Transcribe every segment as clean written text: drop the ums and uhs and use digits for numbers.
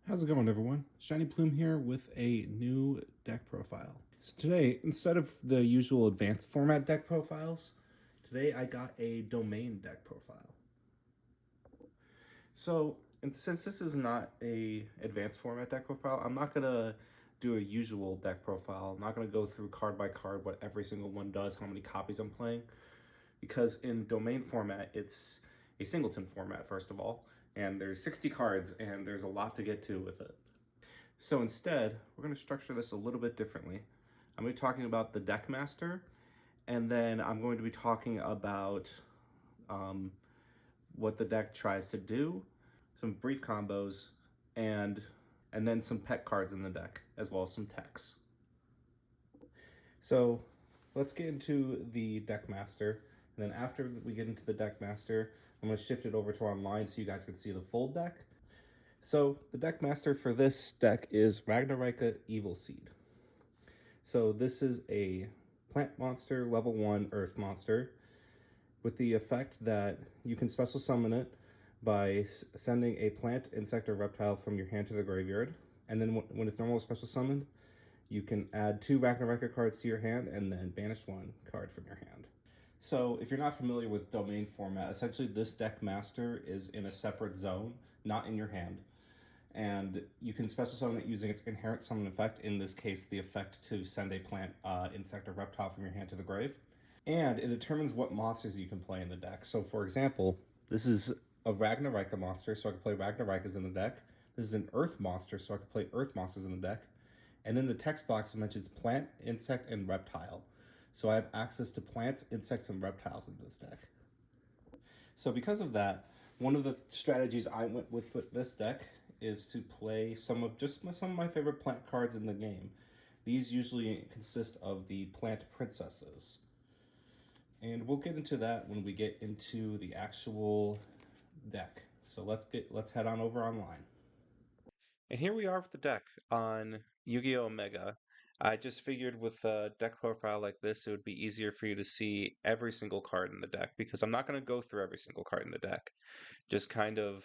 How's it going, everyone? Shiny Plume here with a new deck profile. So today, instead of the usual advanced format deck profiles, today I got a domain deck profile. So, and since this is not a advanced format deck profile, I'm not gonna do a usual deck profile. I'm not gonna go through card by card what every single one does, how many copies I'm playing, because in domain format, it's a singleton format, first of all, and there's 60 cards, and there's a lot to get to with it. So instead, we're going to structure this a little bit differently. I'm going to be talking about the deck master, and then I'm going to be talking about um, what the deck tries to do, some brief combos, and and then some pet cards in the deck, as well as some techs. So let's get into the deck master, and then after we get into the deck master, I'm going to shift it over to online so you guys can see the full deck. So the deck master for this deck is Ragnaraika Evil Seed. So this is a plant monster, level 1 earth monster, with the effect that you can special summon it by sending a plant, insect, or reptile from your hand to the graveyard. And then when it's normal special summoned, you can add 2 Ragnaraka cards to your hand and then banish 1 card from your hand. So if you're not familiar with domain format, essentially this deck master is in a separate zone, not in your hand, and you can special summon it using its inherent summon effect, in this case the effect to send a plant, insect, or reptile from your hand to the grave. And it determines what monsters you can play in the deck. So for example, this is a Ragnaraika monster, so I can play Ragnaraikas in the deck. This is an Earth monster, so I can play Earth monsters in the deck. And then the text box mentions plant, insect, and reptile. So I have access to plants, insects, and reptiles in this deck. So because of that, one of the strategies I went with this deck is to play some of my favorite plant cards in the game. These usually consist of the plant princesses. And we'll get into that when we get into the actual deck. So let's head on over online. And here we are with the deck on Yu-Gi-Oh! Omega. I just figured with a deck profile like this, it would be easier for you to see every single card in the deck because I'm not going to go through every single card in the deck. Just kind of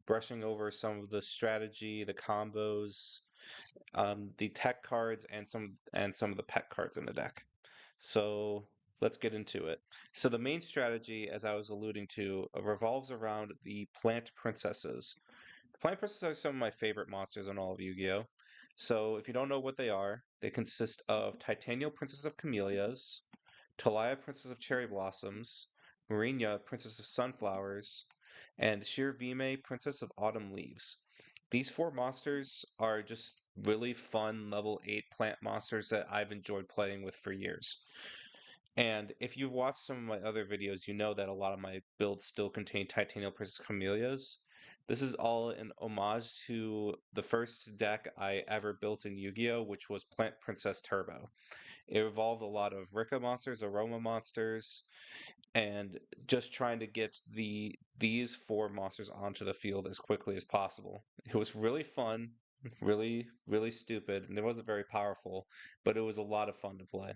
brushing over some of the strategy, the combos, the tech cards, and some of the pet cards in the deck. So let's get into it. So the main strategy, as I was alluding to, revolves around the plant princesses. The plant princesses are some of my favorite monsters in all of Yu-Gi-Oh! So if you don't know what they consist of Titania, Princess of Camellias, Talia, Princess of Cherry Blossoms, Marinia, Princess of Sunflowers, and Shirobime, Princess of Autumn Leaves. These 4 monsters are just really fun level 8 plant monsters that I've enjoyed playing with for years. And if you've watched some of my other videos, you know that a lot of my builds still contain Titanial Princess Camellias. This is all an homage to the first deck I ever built in Yu-Gi-Oh!, which was Plant Princess Turbo. It involved a lot of Rika monsters, Aroma monsters, and just trying to get these 4 monsters onto the field as quickly as possible. It was really fun, really, really stupid, and it wasn't very powerful, but it was a lot of fun to play.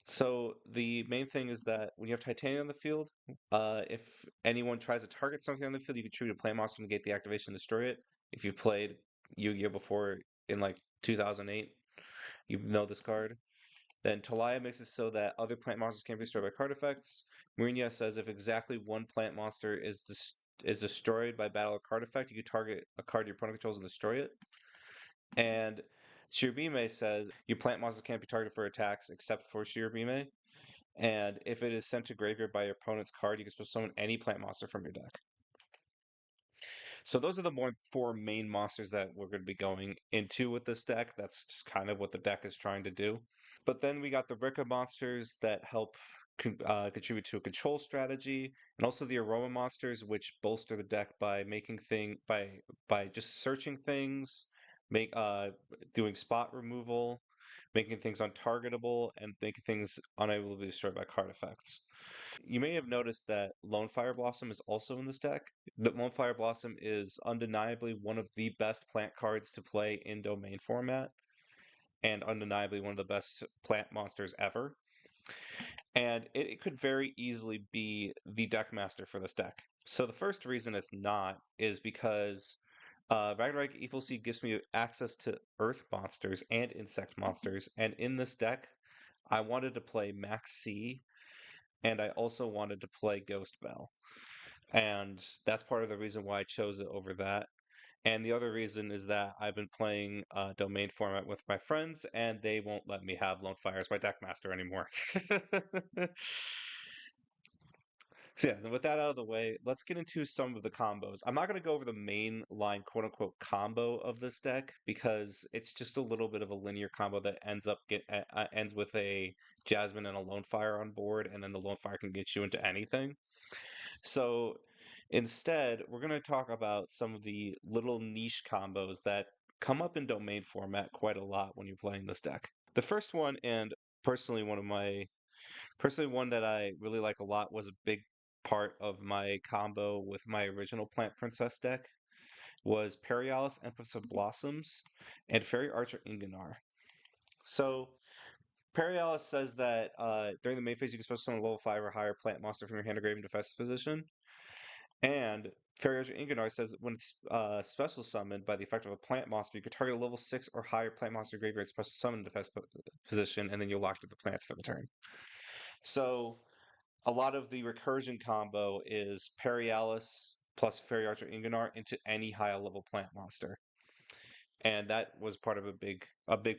So the main thing is that when you have Titania on the field, if anyone tries to target something on the field, you can choose to play monster, negate the activation, destroy it. If you played Yu-Gi-Oh before in like 2008, you know this card. Then Talia makes it so that other plant monsters can be destroyed by card effects. Marinia says if exactly one plant monster is destroyed by battle or card effect, you can target a card your opponent controls and destroy it. And Shirobime says your plant monsters can't be targeted for attacks except for Shirobime. And if it is sent to graveyard by your opponent's card, you can special summon any plant monster from your deck. So those are the 4 main monsters that we're going to be going into with this deck. That's just kind of what the deck is trying to do. But then we got the Rika monsters that help contribute to a control strategy, and also the Aroma monsters, which bolster the deck by making by just searching things, make doing spot removal, making things untargetable, and making things unable to be destroyed by card effects. You may have noticed that Lone Fire Blossom is also in this deck. The Lone Fire Blossom is undeniably one of the best plant cards to play in domain format, and undeniably one of the best plant monsters ever. And it could very easily be the deck master for this deck. So the first reason it's not is because Ragnarika Evil Seed gives me access to earth monsters and insect monsters, and in this deck, I wanted to play Max C, and I also wanted to play Ghost Bell. And that's part of the reason why I chose it over that. And the other reason is that I've been playing domain format with my friends, and they won't let me have Lone Fire as my deck master anymore. So yeah, then with that out of the way, let's get into some of the combos. I'm not going to go over the main line quote unquote combo of this deck because it's just a little bit of a linear combo that ends with a Jasmine and a Lone Fire on board, and then the Lone Fire can get you into anything. So instead, we're going to talk about some of the little niche combos that come up in domain format quite a lot when you're playing this deck. The first one, and personally one that I really like a lot, was a big part of my combo with my original Plant Princess deck, was Perialis, Empress of Blossoms, and Fairy Archer Inganar. So Perialis says that during the main phase you can special summon a level 5 or higher plant monster from your hand or grave in defensive position. And Fairy Archer Inganar says when it's special summoned by the effect of a plant monster, you can target a level 6 or higher plant monster graveyard special summon in defensive position, and then you'll lock to the plants for the turn. So a lot of the recursion combo is Perialis plus Fairy Archer Inganar into any high level plant monster. And that was part of a big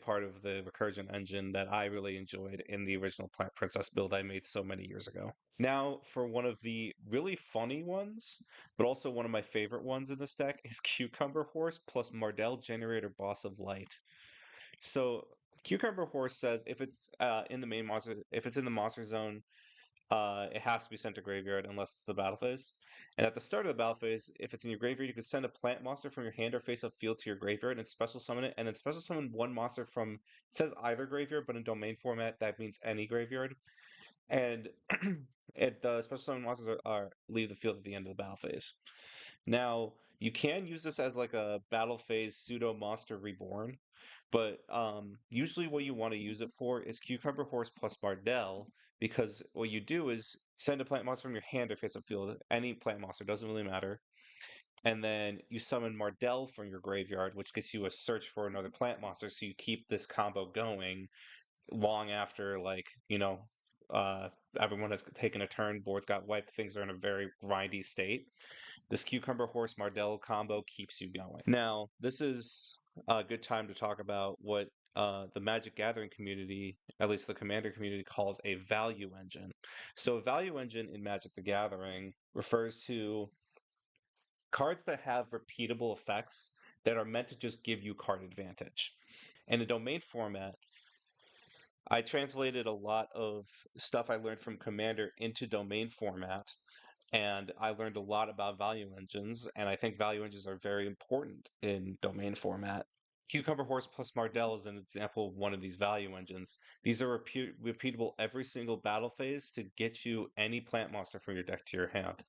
part of the recursion engine that I really enjoyed in the original Plant Princess build I made so many years ago. Now, for one of the really funny ones, but also one of my favorite ones in this deck, is Cucumber Horse plus Mardell Generator Boss of Light. So Cucumber Horse says if it's if it's in the monster zone, it has to be sent to graveyard unless it's the battle phase. And at the start of the battle phase, if it's in your graveyard, you can send a plant monster from your hand or face up field to your graveyard and special summon it, and then special summon one monster from, it says either graveyard, but in domain format, that means any graveyard. And the special summon monsters are leave the field at the end of the battle phase. Now, you can use this as like a battle phase pseudo monster reborn, but usually what you want to use it for is Cucumber Horse plus Bardell, because what you do is send a plant monster from your hand or face up field, any plant monster, doesn't really matter, and then you summon Mardell from your graveyard, which gets you a search for another plant monster, so you keep this combo going long after, like, uh, everyone has taken a turn, boards got wiped, things are in a very grindy state. This Cucumber Horse Mardell combo keeps you going. Now, this is a good time to talk about what the Magic Gathering community, at least the Commander community, calls a value engine. So, a value engine in Magic the Gathering refers to cards that have repeatable effects that are meant to just give you card advantage. In a domain format, I translated a lot of stuff I learned from Commander into domain format, and I learned a lot about value engines, and I think value engines are very important in domain format. Cucumber Horse plus Mardell is an example of one of these value engines. These are repeatable every single battle phase to get you any plant monster from your deck to your hand.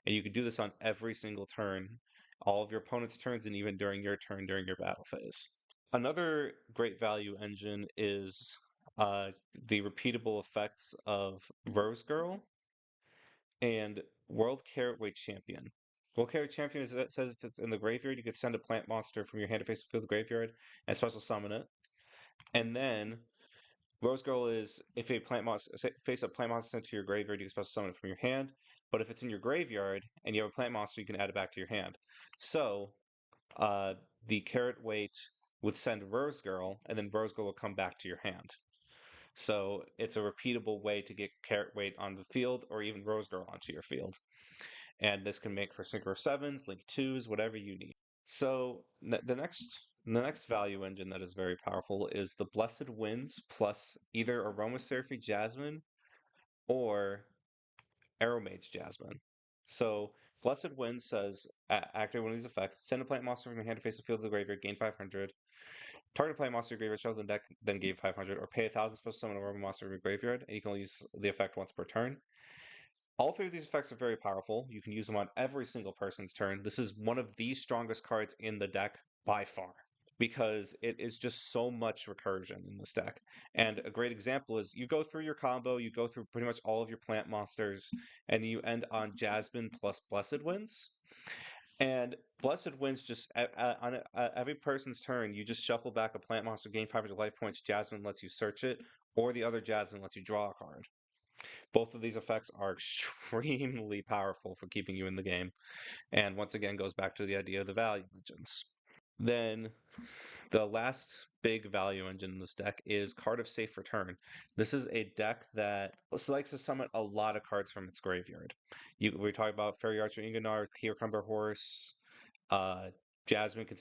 And you can do this on every single turn, all of your opponent's turns, and even during your turn during your battle phase. Another great value engine is the repeatable effects of Rose Girl and World Carrot Weight Champion. World Carrot Champion says if it's in the graveyard, you could send a plant monster from your hand to face the graveyard and special summon it. And then Rose Girl is if a plant monster face up plant monster sent to your graveyard, you can special summon it from your hand. But if it's in your graveyard and you have a plant monster, you can add it back to your hand. So uh, the Carrot Weight would send Rose Girl, and then Rose Girl will come back to your hand. So it's a repeatable way to get Carrot Weight on the field, or even Rose Girl onto your field. And this can make for Synchro 7s, Link 2s, whatever you need. So the next value engine that is very powerful is the Blessed Winds plus either Aromatherapy Jasmine or Arrowmage's Jasmine. So Blessed Wind says, activate one of these effects, send a plant monster from your hand to face the field of the graveyard, gain 500. Target plant monster graveyard shuffle the deck, then gain 500, or pay 1,000 special summon a Aroma monster from your graveyard, and you can only use the effect once per turn. All three of these effects are very powerful. You can use them on every single person's turn. This is one of the strongest cards in the deck by far because it is just so much recursion in this deck. And a great example is you go through your combo, you go through pretty much all of your plant monsters, and you end on Jasmine plus Blessed Winds. And Blessed Winds just on every person's turn, you just shuffle back a plant monster, gain 500 life points. Jasmine lets you search it, or the other Jasmine lets you draw a card. Both of these effects are extremely powerful for keeping you in the game, and once again goes back to the idea of the value engines. Then the last big value engine in this deck is Card of Safe Return. This is a deck that likes to summon a lot of cards from its graveyard. We talk about Fairy Archer Inganar, Cucumber Horse, uh, Jasmine can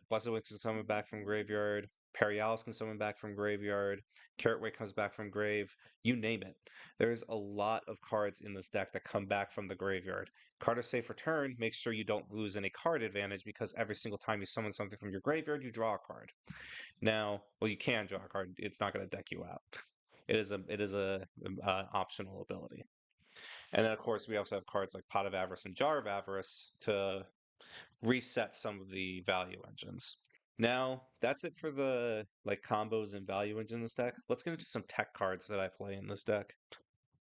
Blessed Wings can summon back from graveyard. Perialis can summon back from graveyard. Carrot Way comes back from grave. You name it. There's a lot of cards in this deck that come back from the graveyard. Card of Safe Return makes sure you don't lose any card advantage because every single time you summon something from your graveyard, you draw a card. Now, well, you can draw a card. It's not going to deck you out. It is a optional ability. And then, of course, we also have cards like Pot of Avarice and Jar of Avarice to reset some of the value engines. Now, that's it for the like combos and value engine in this deck. Let's get into some tech cards that I play in this deck.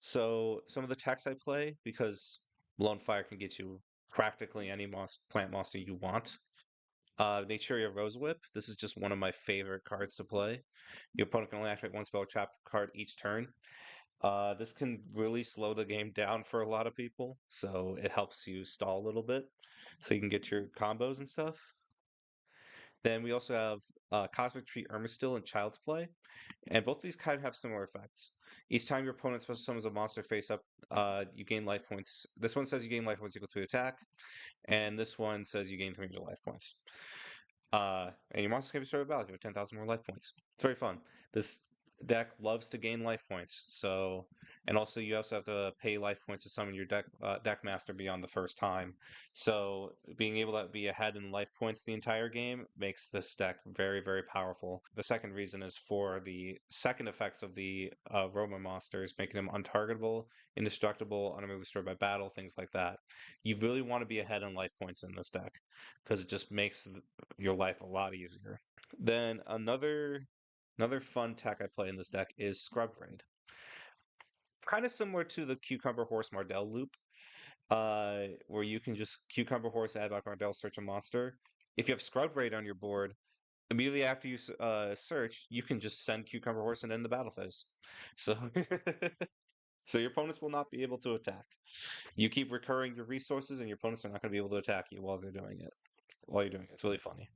So, some of the techs I play, because Blown Fire can get you practically any plant monster you want. Naturia Rose Whip. This is just one of my favorite cards to play. Your opponent can only activate one spell trap card each turn. This can really slow the game down for a lot of people, so it helps you stall a little bit so you can get your combos and stuff. Then we also have Cosmic Tree Irmistil and Child's Play, and both of these kind of have similar effects. Each time your opponent special summons a monster face up, you gain life points. This one says you gain life points equal to attack, and this one says you gain 300 life points. And your monsters can be started battle if you have 10,000 more life points. It's very fun. This deck loves to gain life points, so and also you also have to pay life points to summon your deck master beyond the first time. So being able to be ahead in life points the entire game makes this deck very, very powerful. The second reason is for the second effects of the Roma monsters, making them untargetable, indestructible, unable destroyed by battle, things like that. You really want to be ahead in life points in this deck because it just makes your life a lot easier. Then another fun tech I play in this deck is Scrub Raid. Kind of similar to the Cucumber Horse Mardell loop, where you can just Cucumber Horse, add back Mardell, search a monster. If you have Scrub Raid on your board, immediately after you search, you can just send Cucumber Horse and end the battle phase. So, so your opponents will not be able to attack. You keep recurring your resources, and your opponents are not going to be able to attack you while they're doing it. While you're doing it, it's really funny.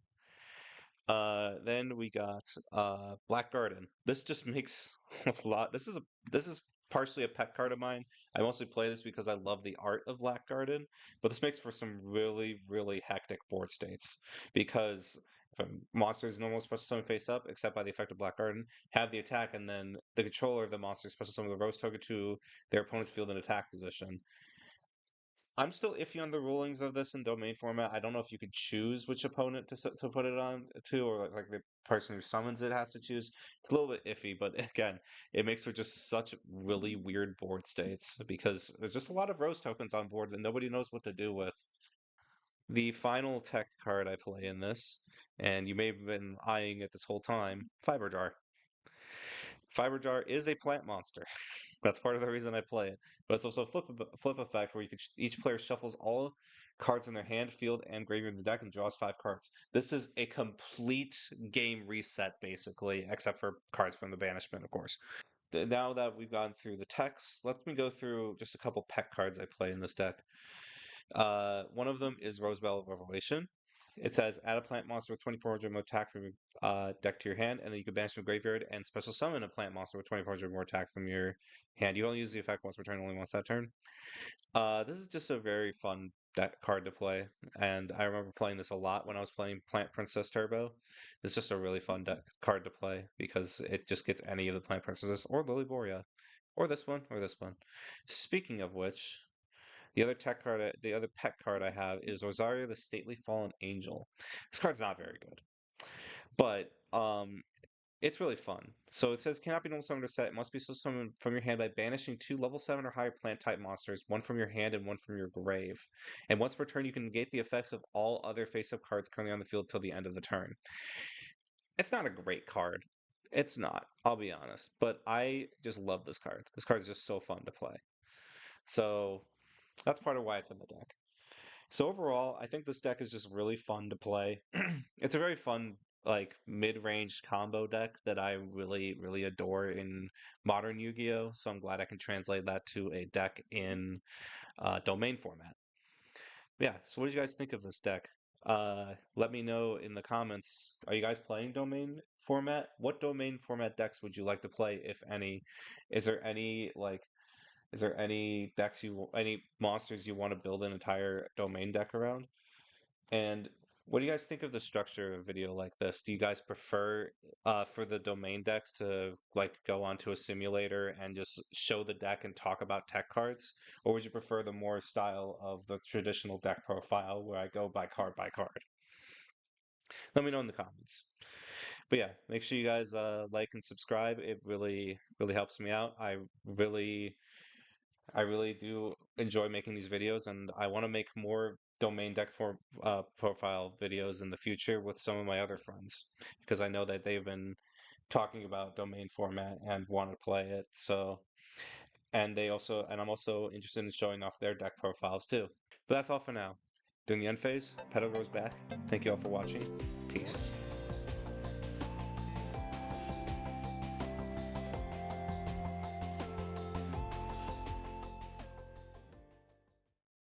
Then we got Black Garden. This just makes a lot. This is partially a pet card of mine. I mostly play this because I love the art of Black Garden, but this makes for some really, really hectic board states because if a monster is normal special summon face up, except by the effect of Black Garden, have the attack, and then the controller of the monster special summon the Rose token to their opponent's field in attack position. I'm still iffy on the rulings of this in domain format. I don't know if you could choose which opponent to put it on to, or like the person who summons it has to choose. It's a little bit iffy, but again, it makes for just such really weird board states because there's just a lot of rose tokens on board that nobody knows what to do with. The final tech card I play in this, and you may have been eyeing it this whole time, Fiber Jar. Fiber Jar is a plant monster. That's part of the reason I play it. But it's also a flip effect where you can each player shuffles all cards in their hand, field, and graveyard in the deck and draws 5 cards. This is a complete game reset, basically, except for cards from the banishment, of course. Now that we've gone through the text, let me go through just a couple pet cards I play in this deck. One of them is Rosebell Revelation. It says add a plant monster with 2400 more attack from your deck to your hand, and then you can banish from graveyard and special summon a plant monster with 2400 more attack from your hand. You only use the effect once per turn, only once that turn. This is just a very fun deck card to play, and I remember playing this a lot when I was playing Plant Princess Turbo. It's just a really fun deck card to play because it just gets any of the Plant Princesses or Lilyboria, or this one, or this one. Speaking of which, the other pet card I have is Rosaria the Stately Fallen Angel. This card's not very good, but it's really fun. So it says cannot be normal summoned or set. It must be so summoned from your hand by banishing 2 level 7 or higher plant type monsters, one from your hand and one from your grave. And once per turn, you can negate the effects of all other face-up cards currently on the field till the end of the turn. It's not a great card. It's not, I'll be honest. But I just love this card. This card is just so fun to play. So that's part of why it's in the deck. So overall, I think this deck is just really fun to play. It's a very fun, like mid-range combo deck that I really adore in modern Yu-Gi-Oh! So I'm glad I can translate that to a deck in domain format. Yeah, so what do you guys think of this deck? Let me know in the comments. Are you guys playing domain format? What domain format decks would you like to play, if any? Is there any is there any decks any monsters you want to build an entire domain deck around? And what do you guys think of the structure of a video like this? Do you guys prefer for the domain decks to like go onto a simulator and just show the deck and talk about tech cards? Or would you prefer the more style of the traditional deck profile where I go by card by card? Let me know in the comments. But yeah, make sure you guys like and subscribe. It really helps me out. I really do enjoy making these videos, and I want to make more domain deck for profile videos in the future with some of my other friends because I know that they've been talking about domain format and want to play it. So, and I'm also interested in showing off their deck profiles too. But that's all for now. During the end phase, Petal goes back. Thank you all for watching. Peace.